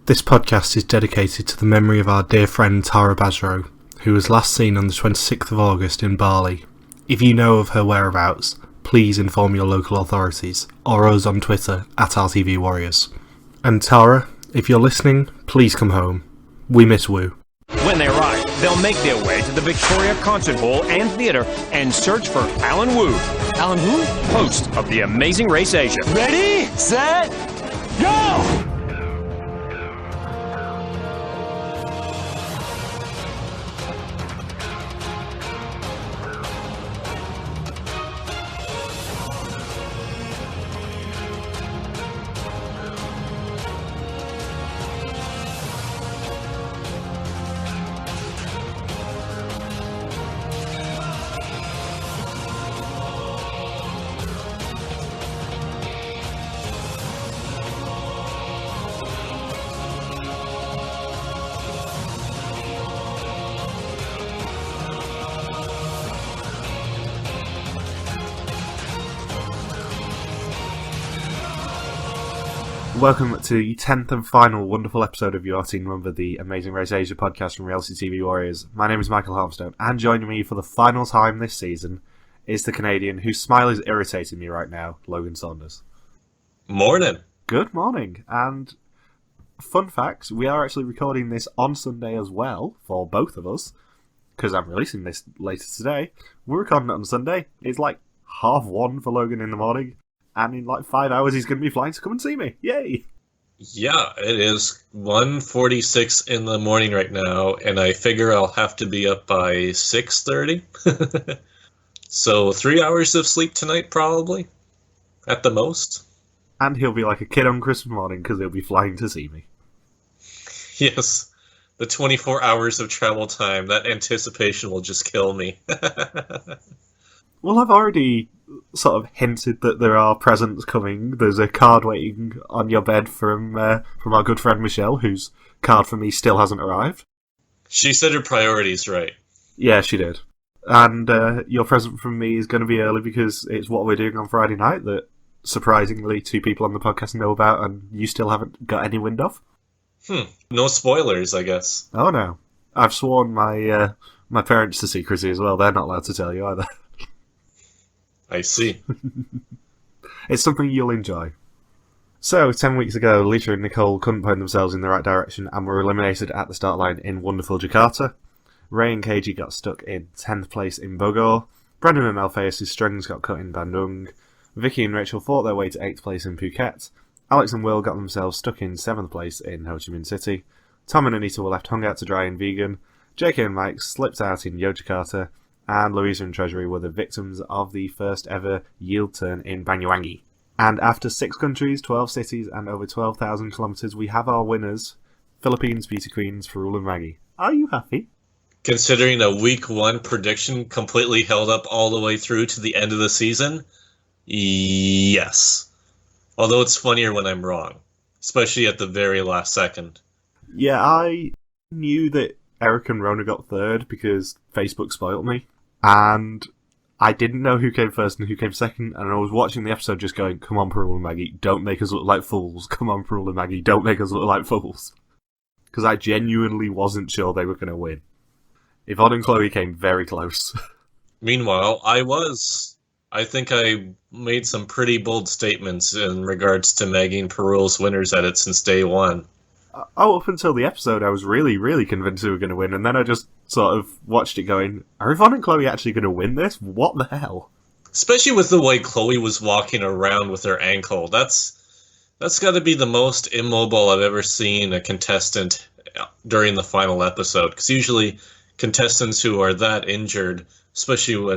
This podcast is dedicated to the memory of our dear friend Tara Basro, who was last seen on the 26th of August in Bali. If you know of her whereabouts, please inform your local authorities, or us on Twitter at RTVWarriors. And Tara, if you're listening, please come home. We miss Wu. When they arrive, they'll make their way to the Victoria Concert Hall and Theatre and search for Alan Wu. Alan Wu? Host of The Amazing Race Asia. Ready, set, go! Welcome to the 10th and final wonderful episode of your team member, the Amazing Race Asia podcast from Reality TV Warriors. My name is Michael Harmstone, and joining me for the final time this season is the Canadian whose smile is irritating me right now, Logan Saunders. Morning. Good morning, and fun fact, we are actually recording this on Sunday as well, for both of us, because I'm releasing this later today. We're recording it on Sunday. It's like 1:30 for Logan in the morning. And in like 5 hours, he's going to be flying to come and see me. Yay! Yeah, it is 1:46 in the morning right now, and I figure I'll have to be up by 6:30. So 3 hours of sleep tonight, probably, at the most. And he'll be like a kid on Christmas morning because he'll be flying to see me. Yes, the 24 hours of travel time, that anticipation will just kill me. Well, I've already sort of hinted that there are presents coming. There's a card waiting on your bed from our good friend Michelle, whose card for me still hasn't arrived. She said her priorities right. Yeah, she did. And your present from me is going to be early because it's what we're doing on Friday night that, surprisingly, 2 people on the podcast know about and you still haven't got any wind of. No spoilers, I guess. Oh, no. I've sworn my parents to secrecy as well. They're not allowed to tell you either. I see. It's something you'll enjoy. So, 10 weeks ago, Lisa and Nicole couldn't point themselves in the right direction and were eliminated at the start line in wonderful Jakarta. Ray and KG got stuck in 10th place in Bogor. Brandon and Alphaeus' strings got cut in Bandung. Vicky and Rachel fought their way to 8th place in Phuket. Alex and Will got themselves stuck in 7th place in Ho Chi Minh City. Tom and Anita were left hung out to dry in Vegan. JK and Mike slipped out in Yogyakarta. And Louisa and Treasury were the victims of the first ever yield turn in Banyuwangi. And after 6 countries, 12 cities, and over 12,000 kilometres, we have our winners, Philippines Beauty Queens, Farul and Maggie. Are you happy? Considering a week 1 prediction completely held up all the way through to the end of the season, yes. Although it's funnier when I'm wrong, especially at the very last second. Yeah, I knew that Eric and Rona got 3rd because Facebook spoilt me. And I didn't know who came first and who came second, and I was watching the episode just going, come on, Parul and Maggie, don't make us look like fools. Come on, Parul and Maggie, don't make us look like fools. Because I genuinely wasn't sure they were going to win. Yvonne and Chloe came very close. Meanwhile, I think I made some pretty bold statements in regards to Maggie and Parul's winners at it since day 1. Up until the episode, I was really, really convinced they were going to win, and then I just sort of watched it going, are Yvonne and Chloe actually going to win this? What the hell? Especially with the way Chloe was walking around with her ankle. That's got to be the most immobile I've ever seen a contestant during the final episode. Because usually contestants who are that injured, especially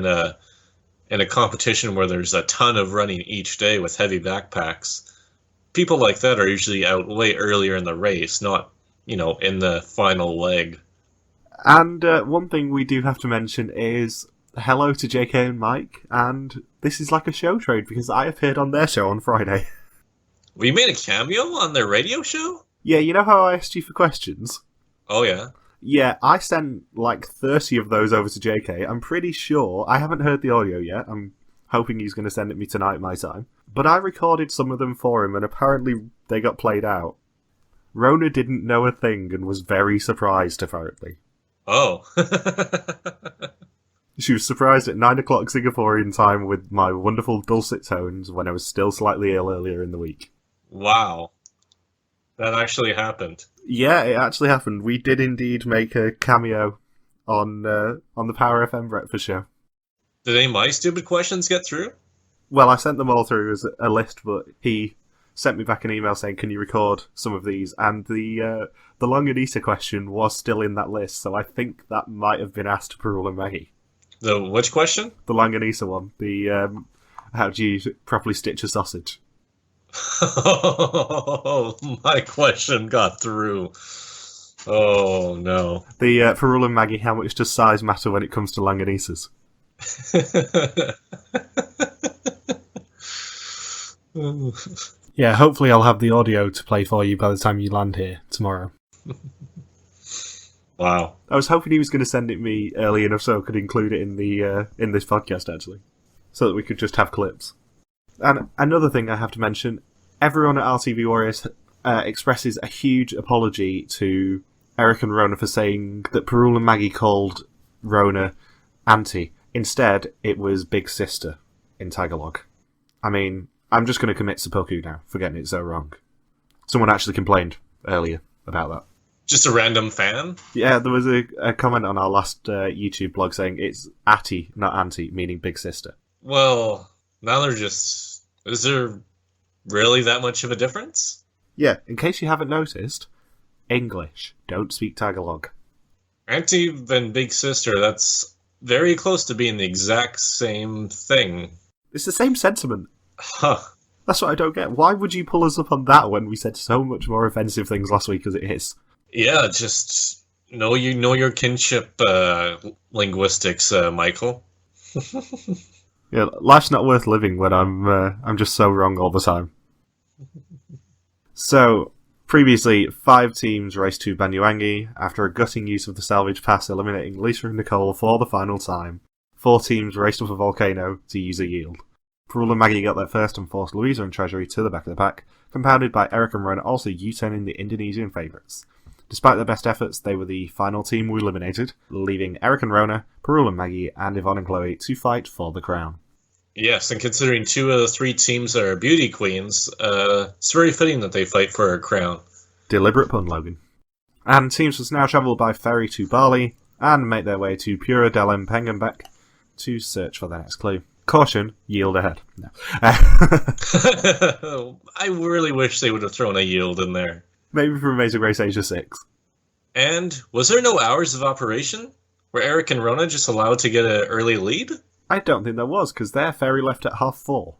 in a competition where there's a ton of running each day with heavy backpacks, people like that are usually out way earlier in the race, not, in the final leg. And one thing we do have to mention is hello to JK and Mike, and this is like a show trade because I appeared on their show on Friday. Well, you made a cameo on their radio show? Yeah, you know how I asked you for questions? Oh, yeah? Yeah, I sent like 30 of those over to JK. I'm pretty sure, I haven't heard the audio yet, I'm hoping he's going to send it me tonight my time. But I recorded some of them for him, and apparently they got played out. Rona didn't know a thing and was very surprised, apparently. Oh. She was surprised at 9 o'clock Singaporean time with my wonderful dulcet tones when I was still slightly ill earlier in the week. Wow. That actually happened. Yeah, it actually happened. We did indeed make a cameo on the Power FM breakfast show. Did any of my stupid questions get through? Well, I sent them all through as a list, but he sent me back an email saying, "Can you record some of these?" And the Longanisa question was still in that list, so I think that might have been asked to Parul and Maggie. The which question? The Longanisa one. The how do you properly stitch a sausage? Oh, my question got through. Oh, no. The Parul and Maggie, how much does size matter when it comes to Longanisas? Yeah, hopefully I'll have the audio to play for you by the time you land here tomorrow. Wow. I was hoping he was going to send it me early enough so I could include it in the in this podcast, actually. So that we could just have clips. And another thing I have to mention, everyone at RTV Warriors expresses a huge apology to Eric and Rona for saying that Parul and Maggie called Rona Auntie. Instead, it was Big Sister in Tagalog. I mean, I'm just going to commit seppuku now for getting it so wrong. Someone actually complained earlier about that. Just a random fan? Yeah, there was a comment on our last YouTube blog saying it's Atty, not Auntie, meaning Big Sister. Well, now they're just... Is there really that much of a difference? Yeah, in case you haven't noticed, English. Don't speak Tagalog. Auntie and Big Sister, that's very close to being the exact same thing. It's the same sentiment. Huh. That's what I don't get. Why would you pull us up on that when we said so much more offensive things last week as it is? Yeah, just know your kinship linguistics, Michael. Yeah, life's not worth living when I'm just so wrong all the time. So, previously, 5 teams raced to Banyuwangi after a gutting use of the salvage pass, eliminating Lisa and Nicole for the final time. 4 teams raced up a volcano to use a yield. Parul and Maggie got there first and forced Louisa and Treasury to the back of the pack, compounded by Eric and Rona also U-turning the Indonesian favourites. Despite their best efforts, they were the final team we eliminated, leaving Eric and Rona, Parul and Maggie, and Yvonne and Chloe to fight for the crown. Yes, and considering 2 of the 3 teams are beauty queens, it's very fitting that they fight for a crown. Deliberate pun, Logan. And teams must now travel by ferry to Bali and make their way to Pura Dalam Pengenbek to search for their next clue. Caution, yield ahead. No. I really wish they would have thrown a yield in there. Maybe for Amazing Race Asia 6. And was there no hours of operation? Were Eric and Rona just allowed to get an early lead? I don't think there was, because their ferry left at 4:30.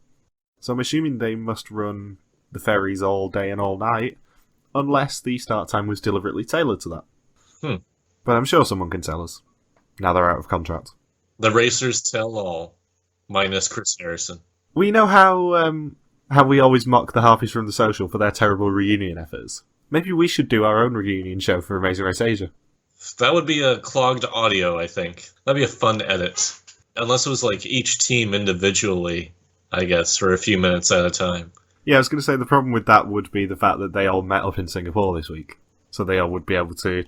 So I'm assuming they must run the ferries all day and all night, unless the start time was deliberately tailored to that. But I'm sure someone can tell us, now they're out of contract. The racers tell all, minus Chris Harrison. We know how we always mock the Harpies from the Social for their terrible reunion efforts. Maybe we should do our own reunion show for Amazing Race Asia. That would be a clogged audio, I think. That'd be a fun edit. Unless it was like each team individually, I guess, for a few minutes at a time. Yeah, I was going to say the problem with that would be the fact that they all met up in Singapore this week. So they all would be able to,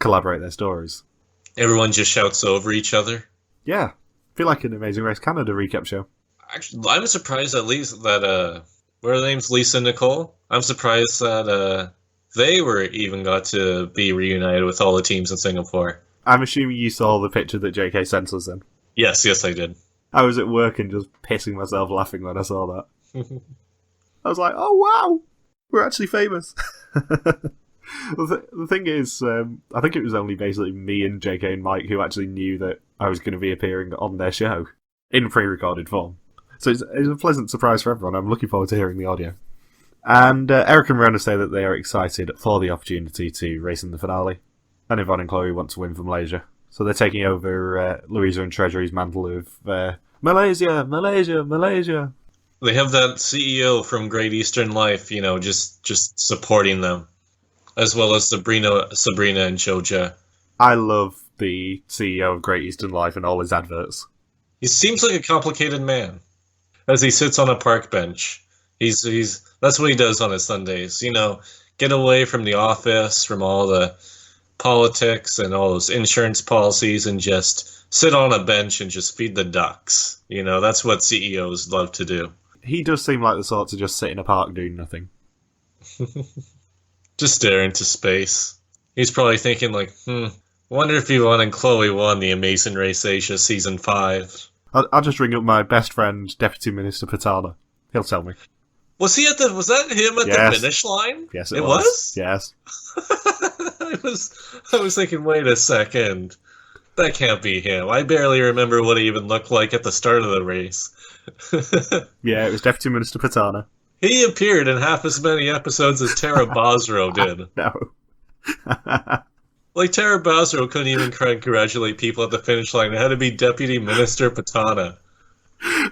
collaborate their stories. Everyone just shouts over each other. Yeah. I feel like an Amazing Race Canada recap show. Actually, I'm surprised at least that, what are their names? Lisa and Nicole? I'm surprised that, they were even got to be reunited with all the teams in Singapore. I'm assuming you saw the picture that JK sent us then. Yes, I did. I was at work and just pissing myself laughing when I saw that. I was like, oh wow, we're actually famous. The thing is, I think it was only basically me and JK and Mike who actually knew that I was going to be appearing on their show in pre-recorded form. So it's a pleasant surprise for everyone. I'm looking forward to hearing the audio. And Eric and Rona say that they are excited for the opportunity to race in the finale. And Yvonne and Chloe want to win for Malaysia. So they're taking over Louisa and Treasury's mantle of Malaysia, Malaysia, Malaysia. They have that CEO from Great Eastern Life, just supporting them. As well as Sabrina and Joja. I love the CEO of Great Eastern Life and all his adverts. He seems like a complicated man. As he sits on a park bench. That's what he does on his Sundays. get away from the office, from all the politics and all those insurance policies, and just sit on a bench and just feed the ducks. That's what CEOs love to do. He does seem like the sort to just sit in a park doing nothing. Just stare into space. He's probably thinking like, wonder if Yvonne and Chloe won the Amazing Race Asia Season 5. I'll just ring up my best friend, Deputy Minister Patana. He'll tell me. Was that him at the finish line? Yes, it was. Yes. I was thinking, wait a second. That can't be him. I barely remember what he even looked like at the start of the race. Yeah, it was Deputy Minister Patana. He appeared in half as many episodes as Tara Bosro did. No. Like, Tara Bosro couldn't even congratulate people at the finish line. It had to be Deputy Minister Patana.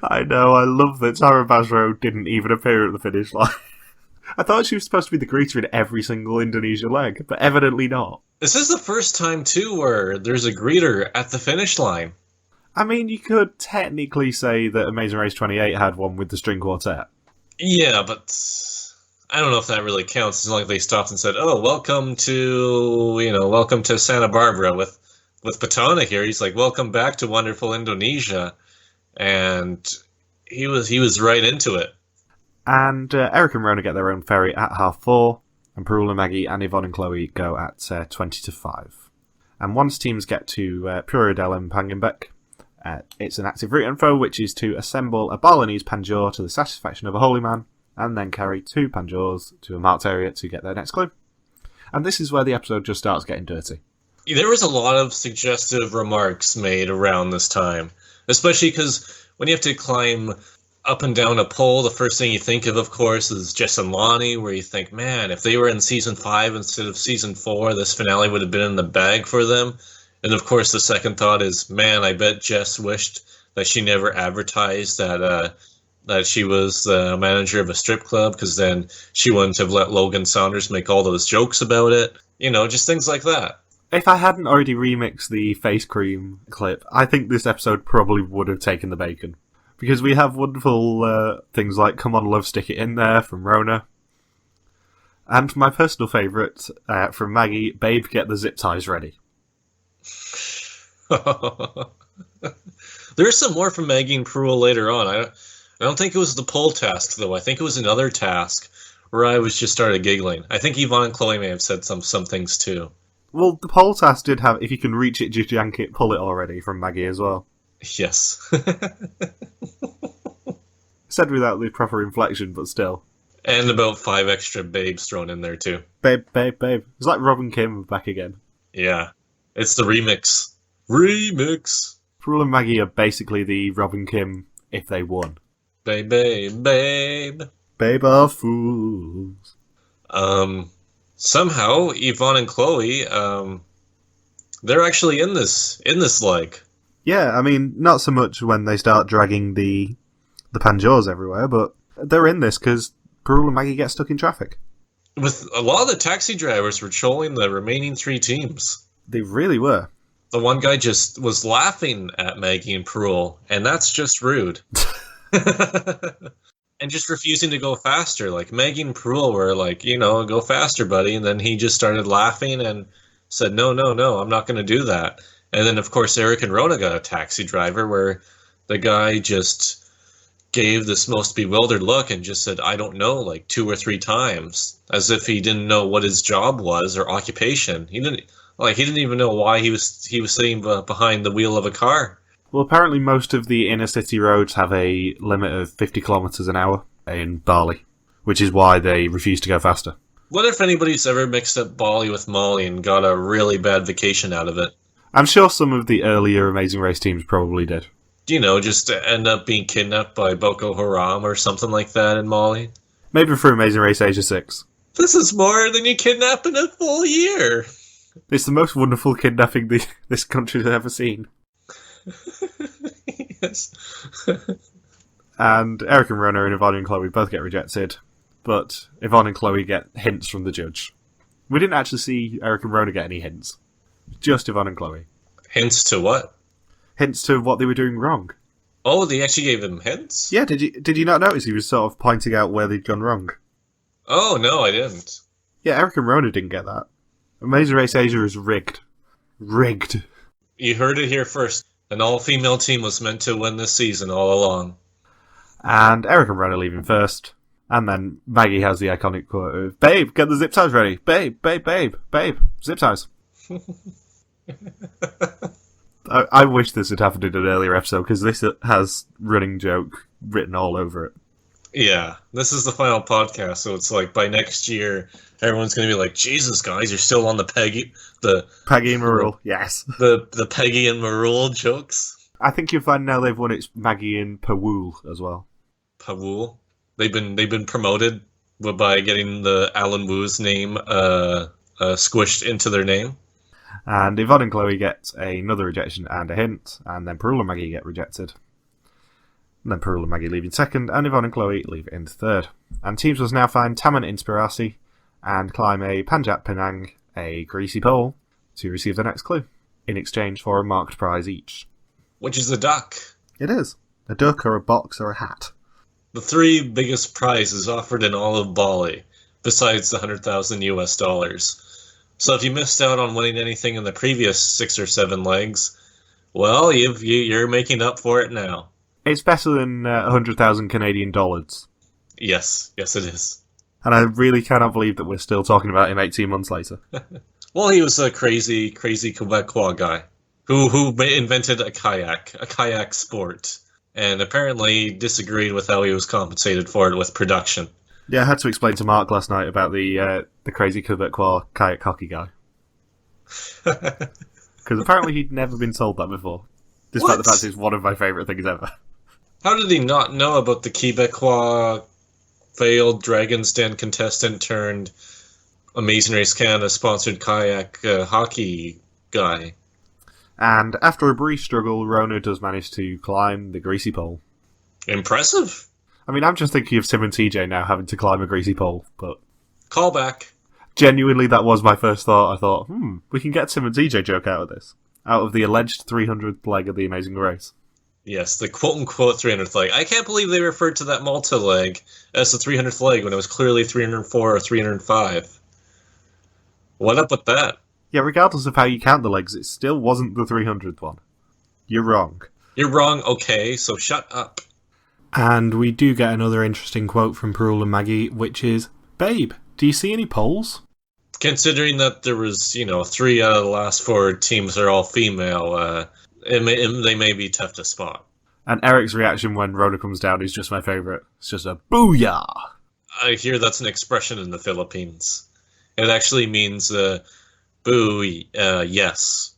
I know, I love that Tara Basro didn't even appear at the finish line. I thought she was supposed to be the greeter in every single Indonesia leg, but evidently not. This is the first time, too, where there's a greeter at the finish line. I mean, you could technically say that Amazing Race 28 had one with the string quartet. Yeah, but I don't know if that really counts. It's not like they stopped and said, "Oh, welcome to Santa Barbara with Patana here." He's like, "Welcome back to wonderful Indonesia," and he was right into it. And Eric and Rona get their own ferry at 4:30, and Perula, Maggie, and Yvonne and Chloe go at 20-5. And once teams get to Pura del Pangenbeck, it's an active route info, which is to assemble a Balinese panjor to the satisfaction of a holy man, and then carry 2 panjors to a marked area to get their next clue. And this is where the episode just starts getting dirty. There was a lot of suggestive remarks made around this time, especially because when you have to climb up and down a pole, the first thing you think of course, is Jess and Lonnie, where you think, man, if they were in Season 5 instead of Season 4, this finale would have been in the bag for them. And of course, the second thought is, man, I bet Jess wished that she never advertised that she was the manager of a strip club, because then she wouldn't have let Logan Saunders make all those jokes about it. Just things like that. If I hadn't already remixed the face cream clip, I think this episode probably would have taken the bacon. Because we have wonderful things like "Come on, love, stick it in there" from Rona. And my personal favourite from Maggie, "Babe, get the zip ties ready." There's some more from Maggie and Perula later on. I don't think it was the pole task, though. I think it was another task where I was just started giggling. I think Yvonne and Chloe may have said some things too. Well, the pole task did have, if you can reach it, just yank it, pull it already, from Maggie as well. Yes. Said without the proper inflection, but still. And about 5 extra babes thrown in there too. Babe, babe, babe. It's like Rob and Kim back again. Yeah. It's the remix. Remix! Perula and Maggie are basically the Rob and Kim if they won. Babe, babe, babe. Babe are fools. Somehow, Yvonne and Chloe, they're actually in this leg. Yeah, I mean, not so much when they start dragging the panjors everywhere, but they're in this because Perula and Maggie get stuck in traffic. With a lot of the taxi drivers were trolling the remaining 3 teams. They really were. The one guy just was laughing at Maggie and Perula, and that's just rude. And just refusing to go faster. Like, Maggie and Perula were like, go faster, buddy. And then he just started laughing and said, no, I'm not going to do that. And then, of course, Eric and Rona got a taxi driver where the guy just gave this most bewildered look and just said, I don't know, like 2 or 3 times, as if he didn't know what his job was or occupation. He didn't even know why he was sitting behind the wheel of a car. Well, apparently most of the inner city roads have a limit of 50 kilometres an hour in Bali, which is why they refuse to go faster. What if anybody's ever mixed up Bali with Mali and got a really bad vacation out of it? I'm sure some of the earlier Amazing Race teams probably did. Just to end up being kidnapped by Boko Haram or something like that in Mali. Maybe for Amazing Race Asia 6. This is more than you kidnap in a full year. It's the most wonderful kidnapping this country has ever seen. Yes. And Eric and Rona and Yvonne and Chloe both get rejected, but Yvonne and Chloe get hints from the judge. We didn't actually see Eric and Rona get any hints. Just Yvonne and Chloe. Hints to what? Hints to what they were doing wrong. Oh, they actually gave them hints? Yeah, did you not notice he was sort of pointing out where they'd gone wrong? Oh, no, I didn't. Yeah, Eric and Rona didn't get that. Amazing Race Asia is rigged. Rigged. You heard it here first. An all-female team was meant to win this season all along. And Eric and Rona leaving first. And then Maggie has the iconic quote of, "Babe, get the zip ties ready. Babe, babe, babe, babe, zip ties." I wish this had happened in an earlier episode, because this has running joke written all over it. Yeah, this is the final podcast, so it's like by next year, everyone's going to be like, "Jesus, guys, you're still on the Peggy and Marul, yes. The Peggy and Marul jokes." I think you'll find now they've won it's Maggie and appWuval as well. appWuval. They've been promoted by getting the Alan Wu's name squished into their name. And Yvonne and Chloe get another rejection and a hint, and then Perul and Maggie get rejected. And then Perul and Maggie leave in second, and Yvonne and Chloe leave in third. And teams must now find Taman Inspirasi and climb a Panjat Penang, a greasy pole, to receive the next clue, in exchange for a marked prize each. Which is a duck. It is. A duck or a box or a hat. The three biggest prizes offered in all of Bali, besides the $100,000 US. So if you missed out on winning anything in the previous 6 or 7 legs, well, you're making up for it now. It's better than 100,000 Canadian dollars. Yes, it is. And I really cannot believe that we're still talking about him 18 months later. Well, he was a crazy Quebecois guy who invented a kayak sport, and apparently disagreed with how he was compensated for it with production. Yeah, I had to explain to Mark last night about the crazy Quebecois kayak hockey guy. Because apparently he'd never been told that before. Despite the fact it's one of my favourite things ever. How did he not know about the Quebecois failed Dragon's Den contestant turned Amazing Race Canada sponsored kayak hockey guy? And after a brief struggle, Rona does manage to climb the greasy pole. Impressive. I mean, I'm just thinking of Tim and TJ now having to climb a greasy pole, but... Callback. Genuinely, that was my first thought. I thought, we can get Tim and TJ joke out of this. Out of the alleged 300th leg of the Amazing Race. Yes, the quote-unquote 300th leg. I can't believe they referred to that Malta leg as the 300th leg when it was clearly 304 or 305. What up with that? Yeah, regardless of how you count the legs, it still wasn't the 300th one. You're wrong. You're wrong, okay, so shut up. And we do get another interesting quote from Perul and Maggie, which is, "Babe, do you see any poles?" Considering that there was, 3 out of the last 4 teams are all female, they may be tough to spot. And Eric's reaction when Rona comes down is just my favourite. It's just a booyah! I hear that's an expression in the Philippines. It actually means boo, yes.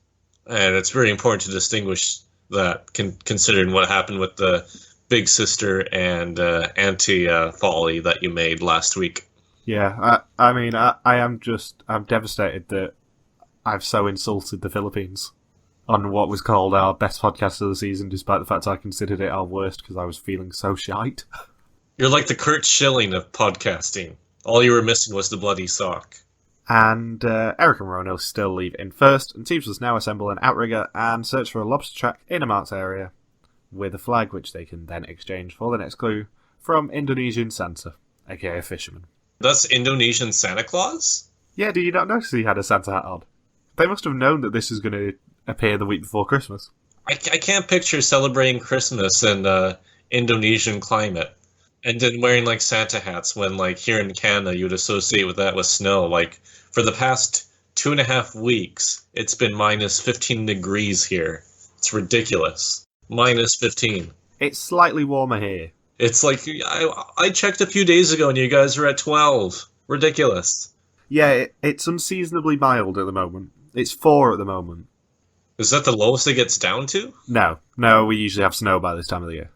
And it's very important to distinguish that, considering what happened with the Big Sister and Auntie folly that you made last week. Yeah, I'm devastated that I've so insulted the Philippines on what was called our best podcast of the season, despite the fact I considered it our worst because I was feeling so shite. You're like the Kurt Schilling of podcasting. All you were missing was the bloody sock. And Eric and Rona still leave in first, and teams must now assemble an outrigger and search for a lobster track in a marked area with a flag which they can then exchange for the next clue from Indonesian Santa, aka a fisherman. That's Indonesian Santa Claus? Yeah, did you not notice he had a Santa hat on? They must have known that this was going to appear the week before Christmas. I can't picture celebrating Christmas in Indonesian climate and then wearing like Santa hats when like here in Canada you'd associate with that with snow. Like for the past 2.5 weeks, it's been minus 15 degrees here. It's ridiculous. Minus 15. It's slightly warmer here. It's like, I checked a few days ago and you guys are at 12. Ridiculous. Yeah, it's unseasonably mild at the moment. It's 4 at the moment. Is that the lowest it gets down to? No, we usually have snow by this time of the year.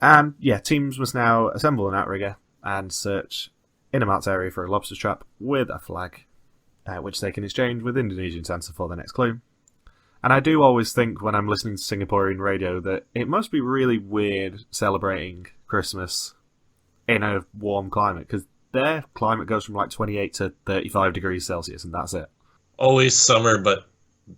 And yeah, teams must now assemble an outrigger and search in a marked area for a lobster trap with a flag, which they can exchange with Indonesian Santa for the next clue. And I do always think when I'm listening to Singaporean radio that it must be really weird celebrating Christmas in a warm climate, because their climate goes from like 28 to 35 degrees Celsius, and that's it. Always summer, but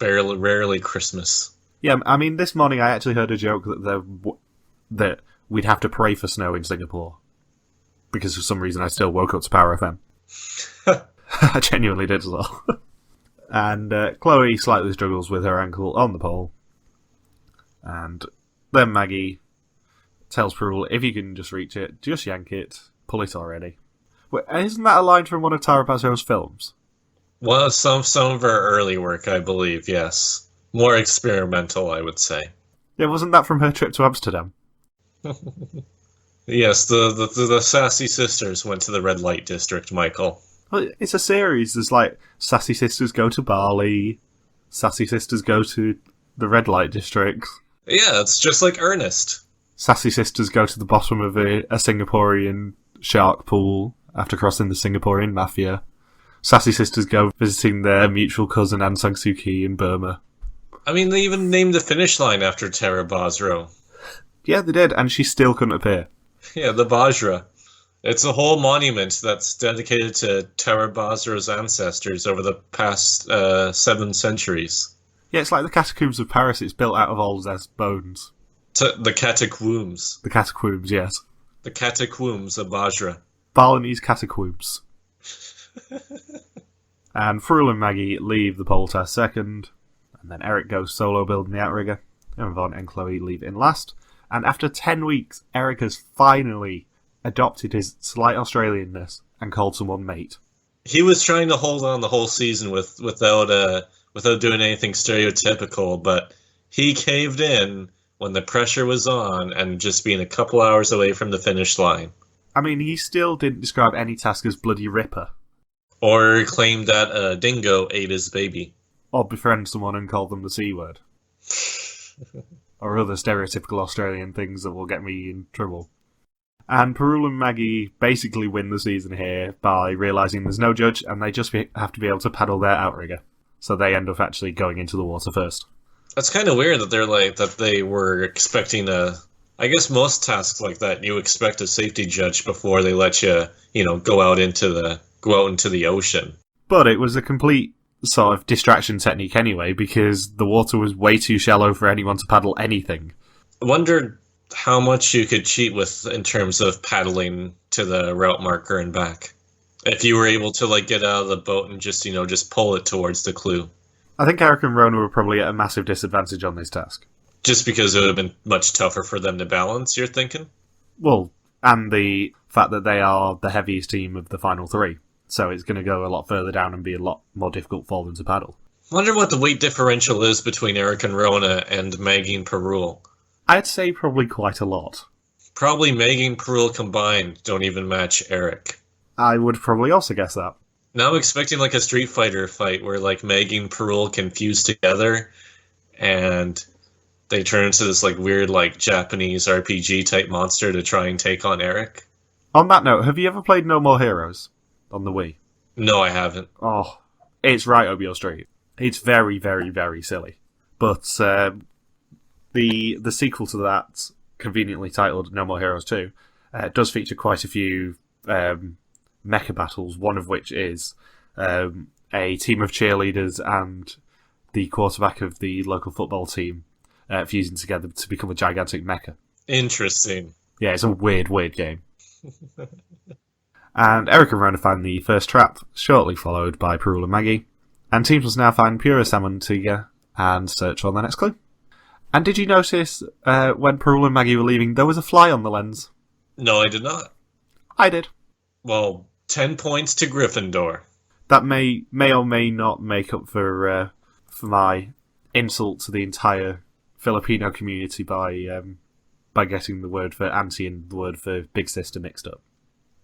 rarely Christmas. Yeah, I mean, this morning I actually heard a joke that we'd have to pray for snow in Singapore, because for some reason I still woke up to Power FM. I genuinely did as well. And Chloe slightly struggles with her ankle on the pole. And then Maggie tells Prule, if you can just reach it, just yank it, pull it already. Wait, isn't that a line from one of Tara Basro's films? Well, some of her early work, I believe, yes. More experimental, I would say. Yeah, wasn't that from her trip to Amsterdam? Yes, the Sassy Sisters went to the red light district, Michael. Well, it's a series. There's like Sassy Sisters go to Bali, Sassy Sisters go to the red light district. Yeah, it's just like Ernest. Sassy Sisters go to the bottom of a Singaporean shark pool after crossing the Singaporean mafia. Sassy Sisters go visiting their mutual cousin Aung San Suu Kyi in Burma. I mean, they even named the finish line after Tara Basro. Yeah, they did, and she still couldn't appear. Yeah, the Bajra. It's a whole monument that's dedicated to Tara Basro's ancestors over the past 7 centuries. Yeah, it's like the catacombs of Paris. It's built out of all their bones. The catacombs. The catacombs, yes. The catacombs of Bajra. Balinese catacombs. And Frul and Maggie leave the pole test second, and then Eric goes solo building the outrigger, and Vaughn and Chloe leave in last. And after 10 weeks, Eric has finally adopted his slight Australianness and called someone mate. He was trying to hold on the whole season without doing anything stereotypical, but he caved in when the pressure was on and just being a couple hours away from the finish line. I mean, he still didn't describe any task as bloody ripper. Or claimed that a dingo ate his baby. Or befriend someone and call them the C word. Or other stereotypical Australian things that will get me in trouble. And Perul and Maggie basically win the season here by realising there's no judge and they just have to be able to paddle their outrigger. So they end up actually going into the water first. That's kind of weird that they were expecting I guess most tasks like that, you expect a safety judge before they let you, go out into the ocean. But it was a complete sort of distraction technique anyway, because the water was way too shallow for anyone to paddle anything. I wondered how much you could cheat with in terms of paddling to the route marker and back. If you were able to get out of the boat and just pull it towards the clue. I think Eric and Rona were probably at a massive disadvantage on this task. Just because it would have been much tougher for them to balance, you're thinking? Well, and the fact that they are the heaviest team of the final 3. So it's going to go a lot further down and be a lot more difficult for them to paddle. I wonder what the weight differential is between Eric and Rona and Maggie and Perul. I'd say probably quite a lot. Probably Maggie and Perul combined don't even match Eric. I would probably also guess that. Now I'm expecting a Street Fighter fight where Maggie and Perul can fuse together and they turn into this weird Japanese RPG type monster to try and take on Eric. On that note, have you ever played No More Heroes on the Wii? No, I haven't. Oh, it's right up your street. It's very, very, very silly. But the sequel to that, conveniently titled No More Heroes 2, does feature quite a few mecha battles, one of which is a team of cheerleaders and the quarterback of the local football team fusing together to become a gigantic mecha. Interesting. Yeah, it's a weird, weird game. And Eric and Rona find the first trap, shortly followed by Perul and Maggie. And teams must now find Pura Salmon Tiga and search for the next clue. And did you notice when Perul and Maggie were leaving, there was a fly on the lens? No, I did not. I did. Well, 10 points to Gryffindor. That may or may not make up for my insult to the entire Filipino community by getting the word for auntie and the word for big sister mixed up.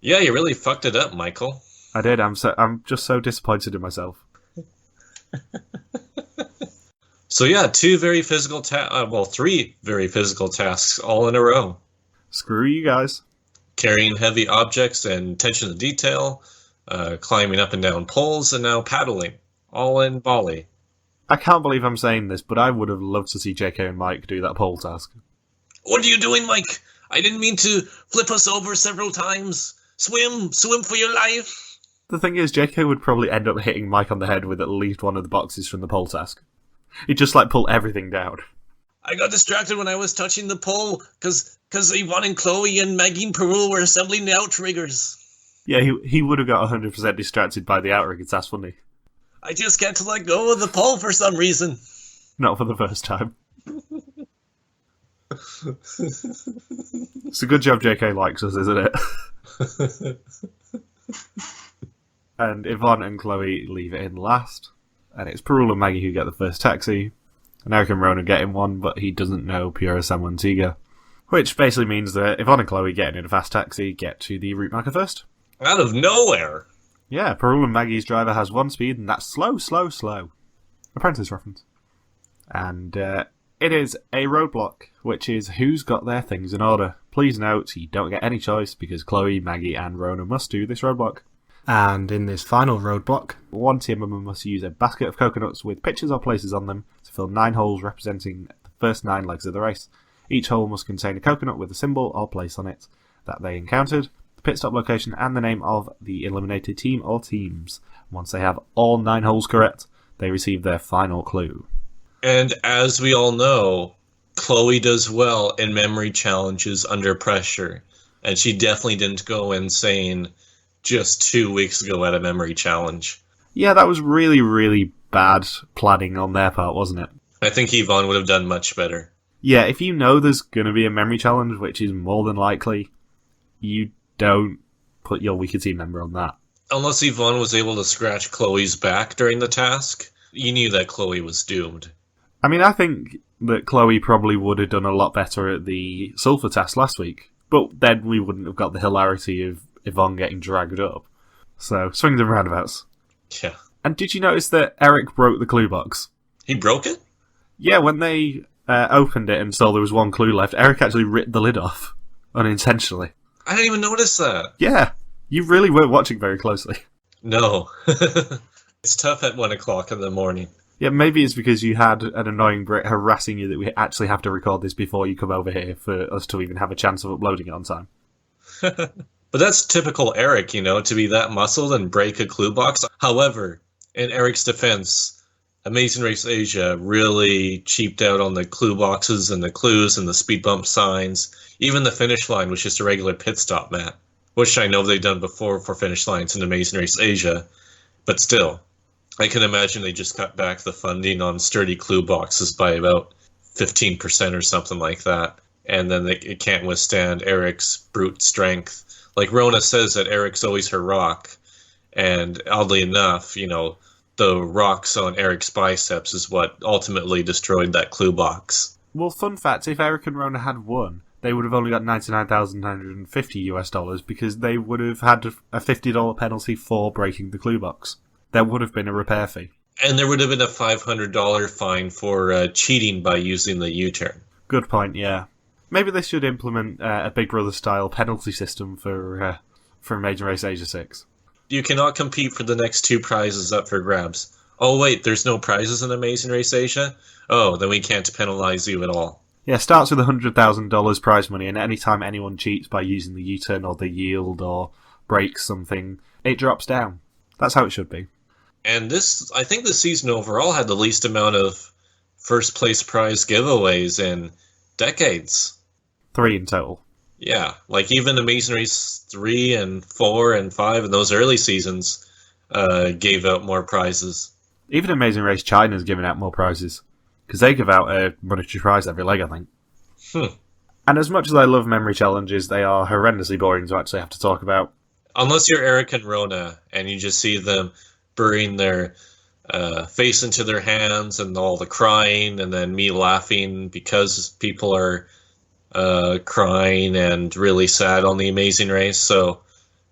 Yeah, you really fucked it up, Michael. I did. I'm just so disappointed in myself. So yeah, 3 very physical tasks all in a row. Screw you guys. Carrying heavy objects and attention to detail, climbing up and down poles, and now paddling. All in Bali. I can't believe I'm saying this, but I would have loved to see JK and Mike do that pole task. What are you doing, Mike? I didn't mean to flip us over several times. Swim for your life. The thing is, JK would probably end up hitting Mike on the head with at least one of the boxes from the pole task. He'd just pull everything down. I got distracted when I was touching the pole, because Yvonne and Chloe and Maggie and Perul were assembling the outriggers. Yeah, he would have got 100% distracted by the outrigger task, wouldn't he? I just get to let go of the pole for some reason. Not for the first time. It's a good job JK likes us, isn't it? And Yvonne and Chloe leave it in last. And it's Perul and Maggie who get the first taxi. And Eric and Rona get in one, but he doesn't know Pura Samantiga. Which basically means that Yvonne and Chloe getting in a fast taxi get to the route marker first. Out of nowhere. Yeah, Perul and Maggie's driver has one speed, and that's slow, slow, slow. Apprentice reference. And it is a roadblock, which is who's got their things in order. Please note, you don't get any choice, because Chloe, Maggie, and Rona must do this roadblock. And in this final roadblock, one team member must use a basket of coconuts with pictures or places on them to fill 9 holes representing the first 9 legs of the race. Each hole must contain a coconut with a symbol or place on it that they encountered, the pit stop location, and the name of the eliminated team or teams. Once they have all 9 holes correct, they receive their final clue. And as we all know, Chloe does well in memory challenges under pressure. And she definitely didn't go insane just 2 weeks ago at a memory challenge. Yeah, that was really, really bad planning on their part, wasn't it? I think Yvonne would have done much better. Yeah, if you know there's going to be a memory challenge, which is more than likely, you don't put your weaker team member on that. Unless Yvonne was able to scratch Chloe's back during the task, you knew that Chloe was doomed. I mean, I think that Chloe probably would have done a lot better at the sulfur task last week, but then we wouldn't have got the hilarity of Yvonne getting dragged up. So, swings and roundabouts. Yeah. And did you notice that Eric broke the clue box? He broke it? Yeah, when they opened it and saw there was one clue left, Eric actually ripped the lid off, unintentionally. I didn't even notice that. Yeah, you really weren't watching very closely. No. It's tough at 1 o'clock in the morning. Yeah, maybe it's because you had an annoying Brit harassing you that we actually have to record this before you come over here for us to even have a chance of uploading it on time. But that's typical Eric, to be that muscled and break a clue box. However, in Eric's defense, Amazing Race Asia really cheaped out on the clue boxes and the clues and the speed bump signs. Even the finish line was just a regular pit stop mat, which I know they've done before for finish lines in Amazing Race Asia. But still, I can imagine they just cut back the funding on sturdy clue boxes by about 15% or something like that. And then it can't withstand Eric's brute strength. Like Rona says that Eric's always her rock. And oddly enough, the rocks on Eric's biceps is what ultimately destroyed that clue box. Well, fun fact, if Eric and Rona had won, they would have only got $99,950 because they would have had a $50 penalty for breaking the clue box. There would have been a repair fee. And there would have been a $500 fine for cheating by using the U-turn. Good point, yeah. Maybe they should implement a Big Brother-style penalty system for Amazing Race Asia 6. You cannot compete for the next 2 prizes up for grabs. Oh wait, there's no prizes in Amazing Race Asia? Oh, then we can't penalize you at all. Yeah, starts with $100,000 prize money, and any time anyone cheats by using the U-turn or the yield or breaks something, it drops down. That's how it should be. And I think this season overall had the least amount of first place prize giveaways in decades. 3 in total. Yeah, like even Amazing Race 3 and 4 and 5 in those early seasons gave out more prizes. Even Amazing Race China's giving out more prizes, because they give out a monetary prize every leg, I think. And as much as I love memory challenges, they are horrendously boring to actually have to talk about. Unless you're Eric and Rona, and you just see them burying their face into their hands and all the crying, and then me laughing because people are crying and really sad on the Amazing Race. So,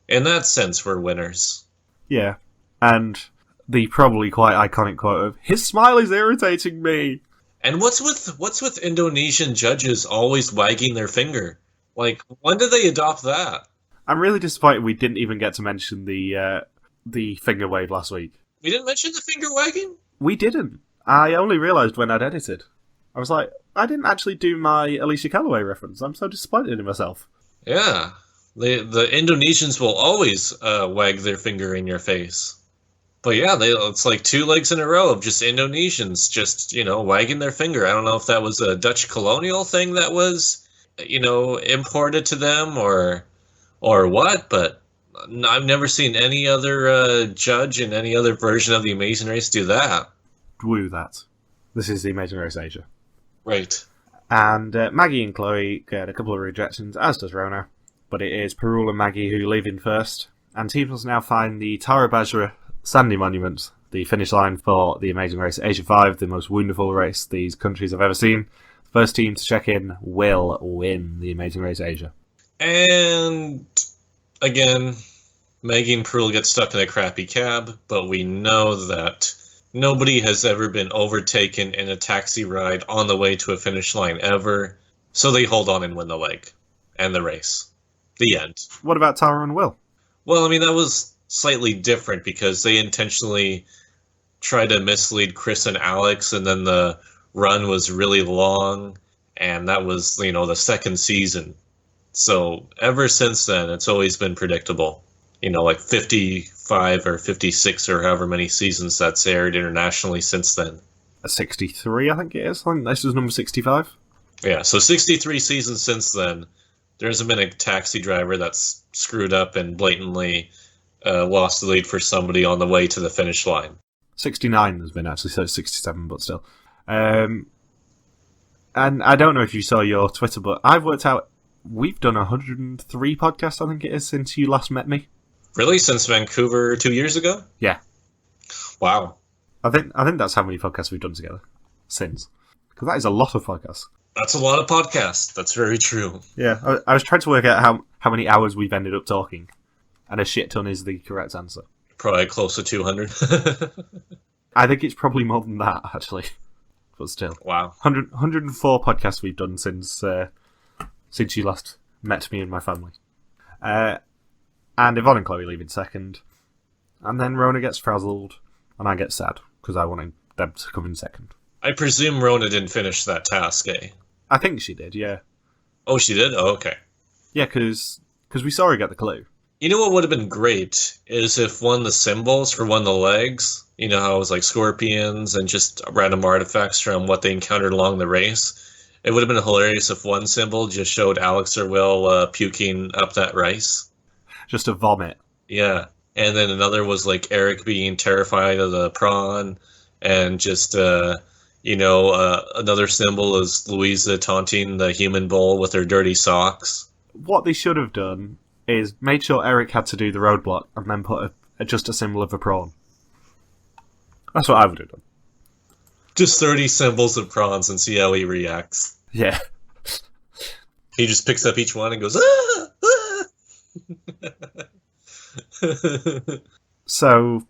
in that sense, we're winners. Yeah, and the probably quite iconic quote of, "His smile is irritating me." And what's with Indonesian judges always wagging their finger? Like, when did they adopt that? I'm really disappointed we didn't even get to mention the finger wave last week. We didn't mention the finger wagging? We didn't. I only realised when I'd edited. I was like, I didn't actually do my Alicia Calloway reference. I'm so disappointed in myself. Yeah. The Indonesians will always wag their finger in your face. But yeah, it's like 2 legs in a row of just Indonesians just, wagging their finger. I don't know if that was a Dutch colonial thing that was, imported to them or what, but I've never seen any other judge in any other version of The Amazing Race do that. Woo that. This is The Amazing Race Asia. Right. And Maggie and Chloe get a couple of rejections, as does Rona. But it is Perul and Maggie who leave in first. And teams must now find the Tara Bajra Sandy Monument, the finish line for The Amazing Race Asia 5, the most wonderful race these countries have ever seen. First team to check in will win The Amazing Race Asia. And again, Maggie and Perul get stuck in a crappy cab, but we know that nobody has ever been overtaken in a taxi ride on the way to a finish line ever, so they hold on and win the leg and the race. The end. What about Tara and Will? Well, I mean, that was slightly different because they intentionally tried to mislead Chris and Alex, and then the run was really long, and that was, the second season. So ever since then, it's always been predictable. Like 55 or 56 or however many seasons that's aired internationally since then. 63, I think it is. I think this is number 65. Yeah, so 63 seasons since then. There hasn't been a taxi driver that's screwed up and blatantly lost the lead for somebody on the way to the finish line. 69 there's been, actually, so it's 67, but still. And I don't know if you saw your Twitter, but I've worked out we've done 103 podcasts, I think it is, since you last met me. Really? Since Vancouver 2 years ago? Yeah. Wow. I think that's how many podcasts we've done together since. Because that is a lot of podcasts. That's a lot of podcasts. That's very true. Yeah, I was trying to work out how many hours we've ended up talking. And a shit ton is the correct answer. Probably close to 200. I think it's probably more than that, actually. But still. Wow. 104 podcasts we've done since you last met me and my family. And Yvonne and Chloe leave in second. And then Rona gets frazzled. And I get sad, because I wanted them to come in second. I presume Rona didn't finish that task, eh? I think she did, yeah. Oh, she did? Oh, okay. Yeah, because we saw her get the clue. You know what would have been great is if one of the symbols for one of the legs, how it was like scorpions and just random artifacts from what they encountered along the race. It would have been hilarious if one symbol just showed Alex or Will puking up that rice. Just a vomit. Yeah. And then another was like Eric being terrified of the prawn, and just, another symbol is Louisa taunting the human bull with her dirty socks. What they should have done is made sure Eric had to do the roadblock and then put just a symbol of a prawn. That's what I would have done. Just 30 symbols of prawns and see how he reacts. Yeah. He just picks up each one and goes, ah! Ah! So,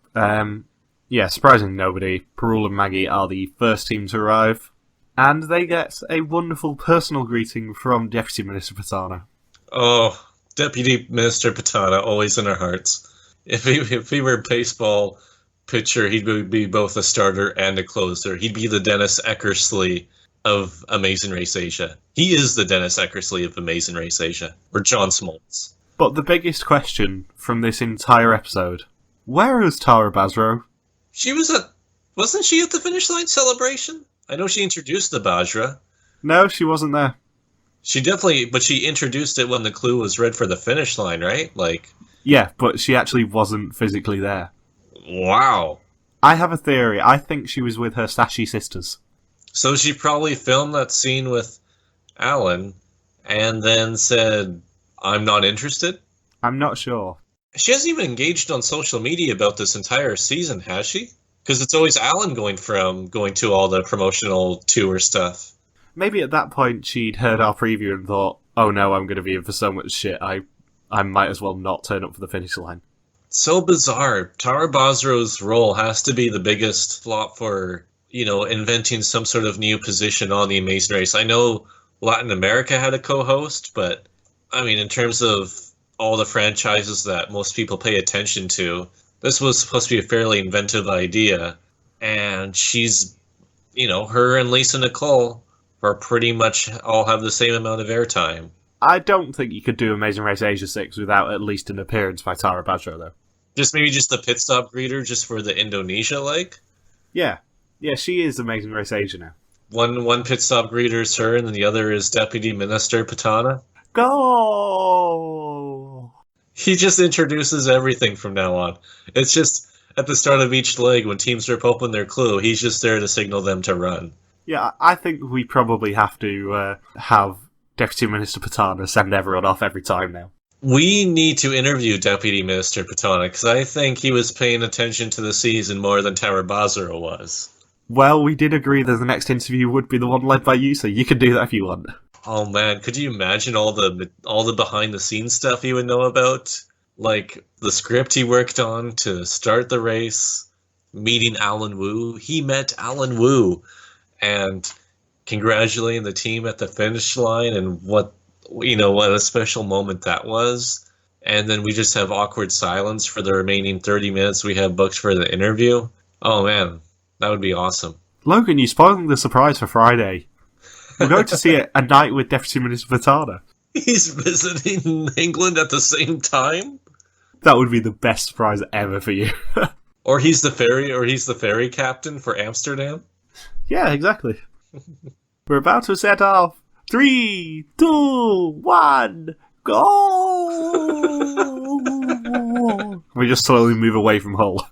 surprising nobody, Perul and Maggie are the first team to arrive, and they get a wonderful personal greeting from Deputy Minister Patana. Oh, Deputy Minister Patana, always in our hearts. If he were a baseball pitcher, he'd be both a starter and a closer. He'd be the Dennis Eckersley of Amazing Race Asia. He is the Dennis Eckersley of Amazing Race Asia, or John Smoltz. But the biggest question from this entire episode, where is Tara Bajra? Wasn't she at the finish line celebration? I know she introduced the Bajra. No, she wasn't there. But she introduced it when the clue was read for the finish line, right? Yeah, but she actually wasn't physically there. Wow. I have a theory. I think she was with her Sashi sisters. So she probably filmed that scene with Alan and then said, I'm not interested? I'm not sure. She hasn't even engaged on social media about this entire season, has she? Because it's always Alan going to all the promotional tour stuff. Maybe at that point she'd heard our preview and thought, oh no, I'm going to be in for so much shit, I might as well not turn up for the finish line. So bizarre. Tara Bajra's role has to be the biggest flop for, inventing some sort of new position on the Amazing Race. I know Latin America had a co-host, but, in terms of all the franchises that most people pay attention to, this was supposed to be a fairly inventive idea. And she's, her and Lisa Nicole are pretty much all have the same amount of airtime. I don't think you could do Amazing Race Asia 6 without at least an appearance by Tara Bajra, though. Just the pit stop greeter just for the Indonesia leg? Yeah. Yeah, she is Amazing Race Asia now. One pit stop greeter is her, and then the other is Deputy Minister Patana. Go! He just introduces everything from now on. It's just at the start of each leg when teams rip open their clue, he's just there to signal them to run. Yeah, I think we probably have to have Deputy Minister Patana send everyone off every time now. We need to interview Deputy Minister Patana, because I think he was paying attention to the season more than Tara Basra was. Well, we did agree that the next interview would be the one led by you, so you can do that if you want. Oh man, could you imagine all the behind the scenes stuff he would know about? Like the script he worked on to start the race, meeting Alan Wu. He met Alan Wu, and congratulating the team at the finish line, and what a special moment that was. And then we just have awkward silence for the remaining 30 minutes we have booked for the interview. Oh man, that would be awesome. Logan, you're spoiling the surprise for Friday. We're going to see a night with Deputy Minister Patana. He's visiting England at the same time? That would be the best surprise ever for you. Or he's the ferry captain for Amsterdam? Yeah, exactly. We're about to set off. 3, 2, 1, go! We just slowly move away from Hull.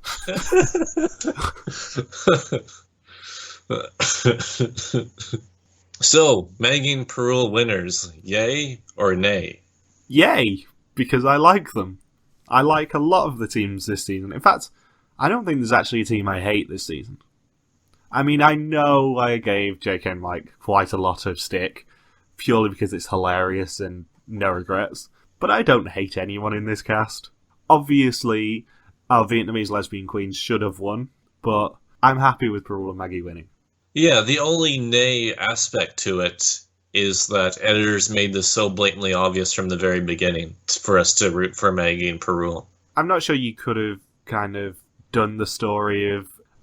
So, Megan Perul winners, yay or nay? Yay, because I like them. I like a lot of the teams this season. In fact, I don't think there's actually a team I hate this season. I mean, I know I gave JK and Mike quite a lot of stick, purely because it's hilarious and no regrets, but I don't hate anyone in this cast. Obviously, our Vietnamese lesbian queens should have won, but I'm happy with Perul and Maggie winning. Yeah, the only nay aspect to it is that editors made this so blatantly obvious from the very beginning for us to root for Maggie and Perul. I'm not sure you could have kind of done the story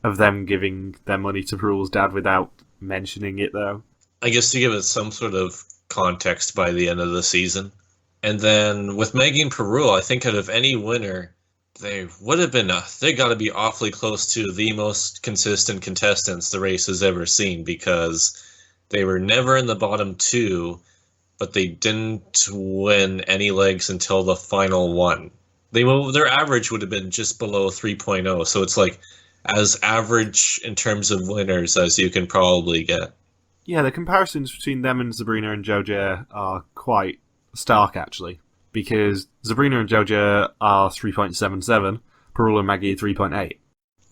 of them giving their money to Perul's dad without mentioning it, though. I guess to give it some sort of context by the end of the season. And then with Maggie and Perul, I think out of any winner, they would have been, they got to be awfully close to the most consistent contestants the race has ever seen, because they were never in the bottom two, but they didn't win any legs until the final one. Their average would have been just below 3.0, so it's like as average in terms of winners as you can probably get. Yeah, the comparisons between them and Sabrina and Joja are quite stark, actually, because Sabrina and Joja are 3.77, Perul and Maggie 3.8.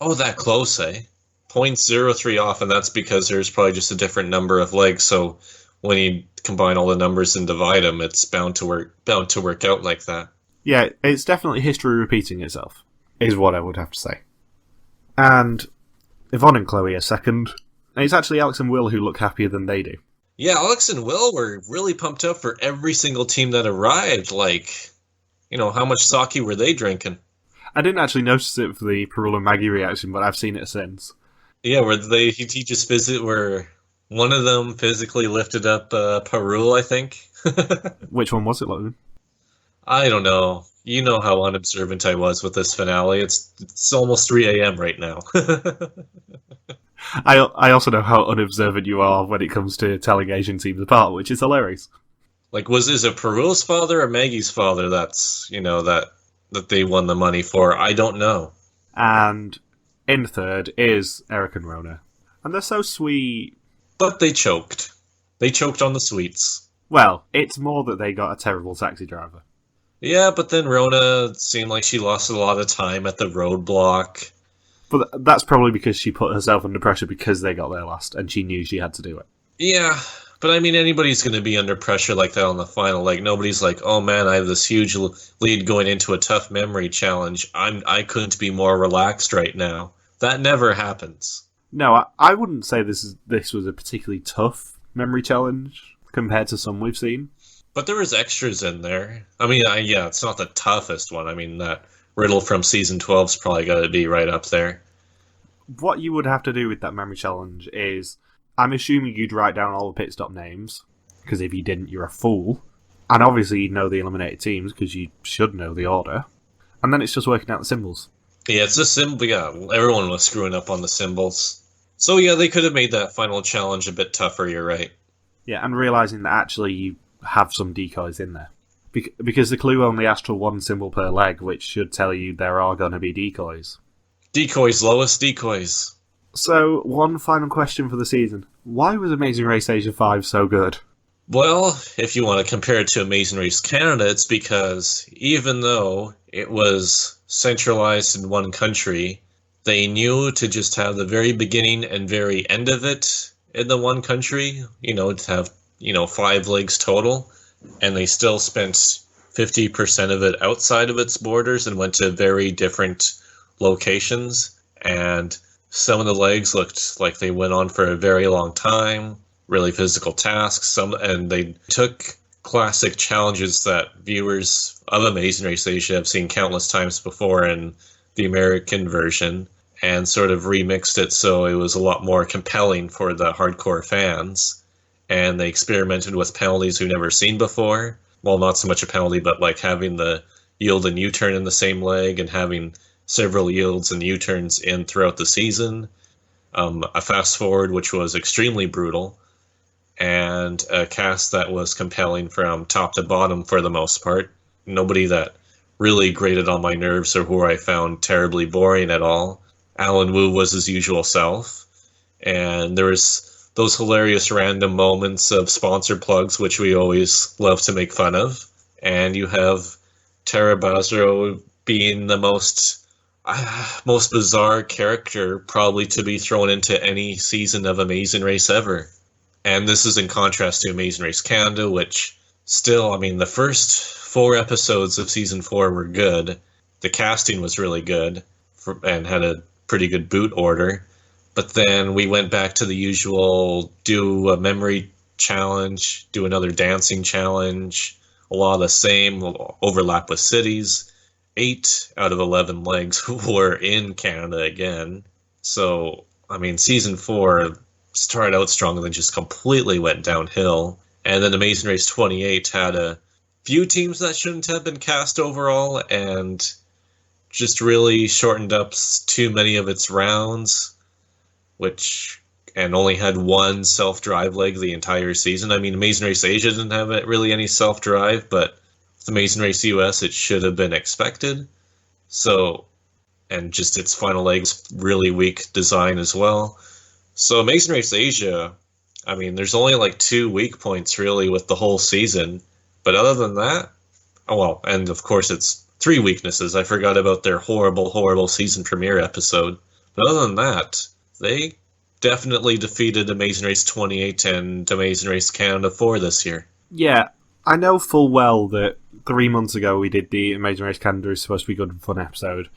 Oh, that close, eh? 0.03 off, and that's because there's probably just a different number of legs, so when you combine all the numbers and divide them, it's bound to work out like that. Yeah, it's definitely history repeating itself, is what I would have to say. And Yvonne and Chloe are second. And it's actually Alex and Will who look happier than they do. Yeah, Alex and Will were really pumped up for every single team that arrived. Like, how much sake were they drinking? I didn't actually notice it for the Perul and Maggie reaction, but I've seen it since. Yeah, where where one of them physically lifted up Perul, I think. Which one was it, Logan? I don't know. You know how unobservant I was with this finale. It's almost 3 a.m. right now. I also know how unobservant you are when it comes to telling Asian teams apart, which is hilarious. Like, is it Perul's father or Maggie's father that's, that they won the money for? I don't know. And in third is Eric and Rona. And they're so sweet. But they choked. They choked on the sweets. Well, it's more that they got a terrible taxi driver. Yeah, but then Rona seemed like she lost a lot of time at the roadblock. But that's probably because she put herself under pressure because they got there last, and she knew she had to do it. Yeah, but I mean, anybody's going to be under pressure like that on the final. Like, nobody's like, oh man, I have this huge lead going into a tough memory challenge. I couldn't be more relaxed right now. That never happens. No, I wouldn't say this was a particularly tough memory challenge compared to some we've seen. But there was extras in there. I mean, yeah, it's not the toughest one. I mean, that riddle from season 12's probably got to be right up there. What you would have to do with that memory challenge is, I'm assuming you'd write down all the pit stop names, because if you didn't, you're a fool. And obviously you'd know the eliminated teams, because you should know the order. And then it's just working out the symbols. Yeah, it's a symbol. Yeah, everyone was screwing up on the symbols. So yeah, they could have made that final challenge a bit tougher, you're right. Yeah, and realising that actually you have some decoys in there. Because the clue only asks for one symbol per leg, which should tell you there are going to be decoys. Decoys, Lois, decoys. So, one final question for the season. Why was Amazing Race Asia 5 so good? Well, if you want to compare it to Amazing Race Canada, it's because even though it was centralized in one country, they knew to just have the very beginning and very end of it in the one country, to have, 5 legs total, and they still spent 50% of it outside of its borders and went to very different locations, and some of the legs looked like they went on for a very long time, really physical tasks, and they took classic challenges that viewers of Amazing Race Asia have seen countless times before in the American version, and sort of remixed it so it was a lot more compelling for the hardcore fans. And they experimented with penalties we've never seen before. Well, not so much a penalty, but like having the yield and U-turn in the same leg and having several yields and U-turns in throughout the season. A fast forward, which was extremely brutal, and a cast that was compelling from top to bottom for the most part. Nobody that really grated on my nerves or who I found terribly boring at all. Alan Wu was his usual self, and there was those hilarious random moments of sponsor plugs, which we always love to make fun of. And you have Tara Basro being the most bizarre character probably to be thrown into any season of Amazing Race ever. And this is in contrast to Amazing Race Canada, which still, the first 4 episodes of season 4 were good. The casting was really good and had a pretty good boot order. But then we went back to the usual do a memory challenge, do another dancing challenge, a lot of the same, overlap with cities. 8 out of 11 legs were in Canada again. So, season 4 started out strong and then just completely went downhill. And then Amazing Race 28 had a few teams that shouldn't have been cast overall and just really shortened up too many of its rounds, and only had one self-drive leg the entire season. Amazing Race Asia didn't have really any self-drive, but with Amazing Race US, it should have been expected. So, and just its final leg's really weak design as well. So Amazing Race Asia, there's only like 2 weak points really with the whole season. But other than that, and of course it's 3 weaknesses. I forgot about their horrible, horrible season premiere episode. But other than that, they definitely defeated Amazing Race 28 and Amazing Race Canada 4 this year. Yeah, I know full well that 3 months ago we did the Amazing Race Canada is supposed to be good and fun episode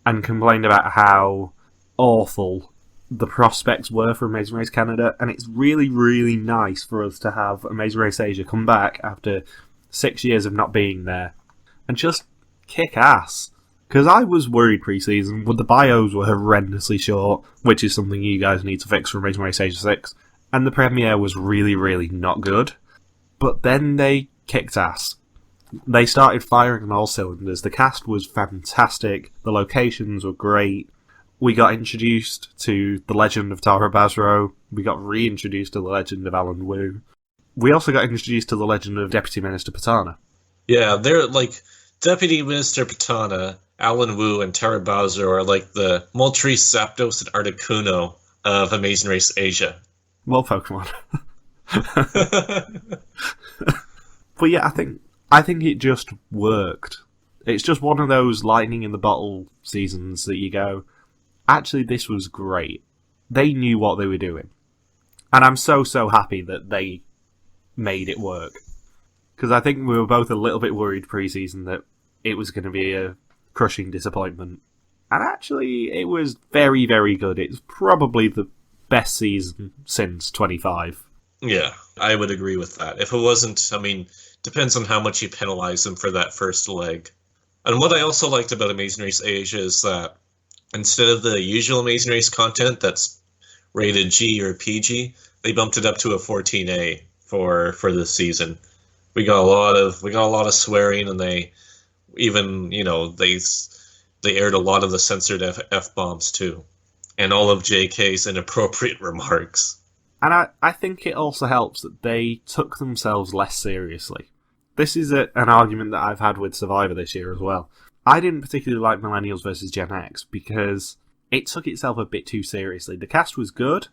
and complained about how awful the prospects were for Amazing Race Canada, and it's really, really nice for us to have Amazing Race Asia come back after 6 years of not being there and just kick ass. Because I was worried pre-season, but the bios were horrendously short, which is something you guys need to fix for Amazing Race Asia 6, and the premiere was really, really not good. But then they kicked ass. They started firing on all cylinders. The cast was fantastic, the locations were great. We got introduced to the legend of Tara Basro. We got reintroduced to the legend of Alan Wu. We also got introduced to the legend of Deputy Minister Patana. Yeah, they're like Deputy Minister Patana, Alan Wu, and Tara Basro are like the Moltres, Zapdos, and Articuno of Amazing Race Asia. Well, Pokemon. But yeah, I think it just worked. It's just one of those lightning in the bottle seasons that you go, actually, this was great. They knew what they were doing. And I'm so happy that they made it work. Because I think we were both a little bit worried pre-season that it was going to be a crushing disappointment. And actually, it was very, very good. It's probably the best season since 25. Yeah, I would agree with that. If it wasn't, depends on how much you penalize them for that first leg. And what I also liked about Amazing Race Asia is that instead of the usual Amazing Race content that's rated G or PG, they bumped it up to a 14A for this season. We got a lot of swearing, and they even, they aired a lot of the censored F-bombs too, and all of JK's inappropriate remarks. And I think it also helps that they took themselves less seriously. This is an argument that I've had with Survivor this year as well. I didn't particularly like Millennials versus Gen X because it took itself a bit too seriously. The cast was good,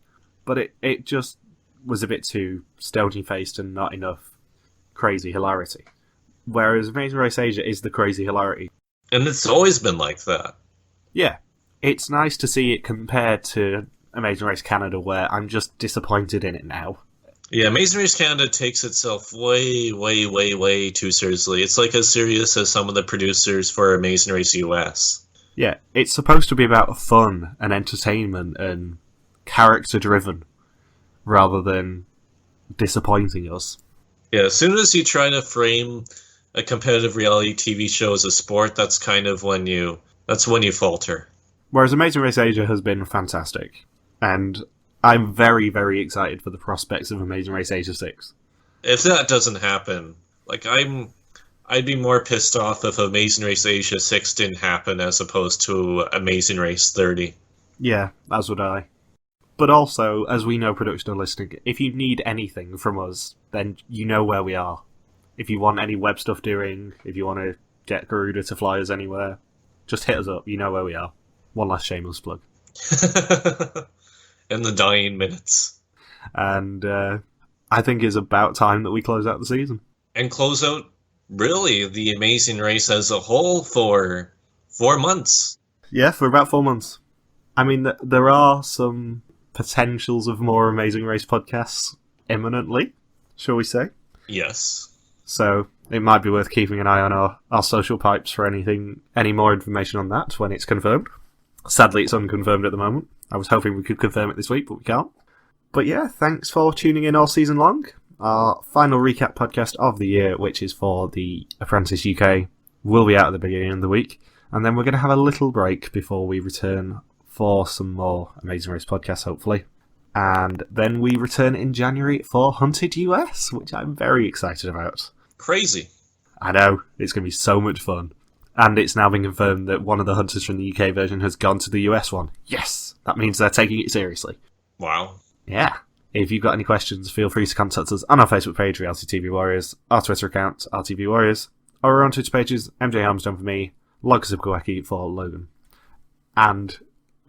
but it just was a bit too stony-faced and not enough crazy hilarity. Whereas Amazing Race Asia is the crazy hilarity. And it's always been like that. Yeah. It's nice to see it compared to Amazing Race Canada, where I'm just disappointed in it now. Yeah, Amazing Race Canada takes itself way, way, way, way too seriously. It's like as serious as some of the producers for Amazing Race US. Yeah, it's supposed to be about fun and entertainment and character-driven, rather than disappointing us. Yeah, as soon as you try to frame a competitive reality TV show as a sport, that's when you falter. Whereas Amazing Race Asia has been fantastic, and I'm very, very excited for the prospects of Amazing Race Asia 6. If that doesn't happen, I'd be more pissed off if Amazing Race Asia 6 didn't happen as opposed to Amazing Race 30. Yeah, as would I. But also, as we know, production are listening, if you need anything from us, then you know where we are. If you want any web stuff doing, if you want to get Garuda to fly us anywhere, just hit us up. You know where we are. One last shameless plug. In the dying minutes. And I think it's about time that we close out the season. And close out, really, the Amazing Race as a whole for 4 months. Yeah, for about 4 months. I mean, there are some potentials of more Amazing Race podcasts imminently, shall we say? Yes. So it might be worth keeping an eye on our social pipes for any more information on that when it's confirmed. Sadly, it's unconfirmed at the moment. I was hoping we could confirm it this week, but we can't. But yeah, thanks for tuning in all season long. Our final recap podcast of the year, which is for The Apprentice UK, will be out at the beginning of the week. And then we're going to have a little break before we return for some more Amazing Race podcasts, hopefully. And then we return in January for Hunted US, which I'm very excited about. Crazy. I know, it's going to be so much fun. And it's now been confirmed that one of the hunters from the UK version has gone to the US one. Yes! That means they're taking it seriously. Wow. Yeah. If you've got any questions, feel free to contact us on our Facebook page, Reality TV Warriors, our Twitter account, RTV Warriors, or our own Twitter pages, MJ Harmstone for me, Logan for Logan. And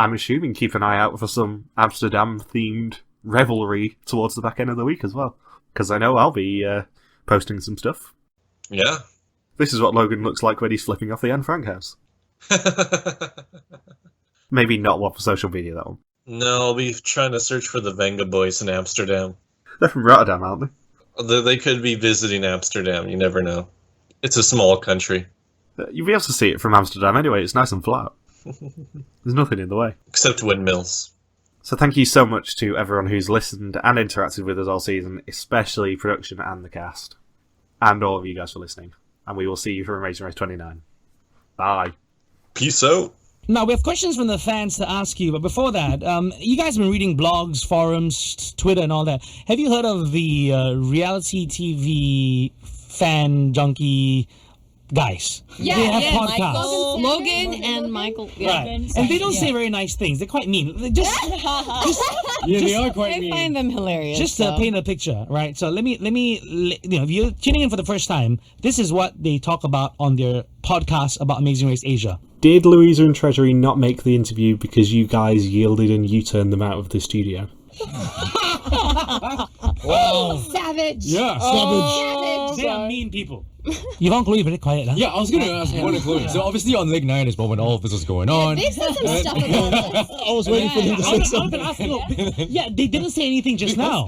I'm assuming keep an eye out for some Amsterdam-themed revelry towards the back end of the week as well. Because I know I'll be posting some stuff. Yeah. This is what Logan looks like when he's flipping off the Anne Frank house. Maybe not one for social media, that one. No, I'll be trying to search for the Venga Boys in Amsterdam. They're from Rotterdam, aren't they? They could be visiting Amsterdam, you never know. It's a small country. You'll be able to see it from Amsterdam anyway, it's nice and flat. There's nothing in the way. Except windmills. So thank you so much to everyone who's listened and interacted with us all season, especially production and the cast. And all of you guys for listening. And we will see you for Amazing Race 29. Bye. Peace out. Now, we have questions from the fans to ask you, but before that, you guys have been reading blogs, forums, Twitter, and all that. Have you heard of the reality TV fan junkie guys? Yeah, they have yeah, podcasts. Logan and Michael. Yeah. Right. And they don't say very nice things. They're quite mean. They just They are quite I mean. find them hilarious. Just to paint a picture, right? So let me, if you're tuning in for the first time, this is what they talk about on their podcast about Amazing Race Asia. Did Louisa and Treasury not make the interview because you guys yielded and U-turned them out of the studio? Wow. Savage. Yeah, Savage. They are mean people. Yvonne, Chloe, very quiet, huh? Yeah, I was going to ask one of Chloe. So obviously on Leg 9 is when all of this was going on. They've said some stuff about this. I was waiting for them to say something. Yeah, they didn't say anything just now.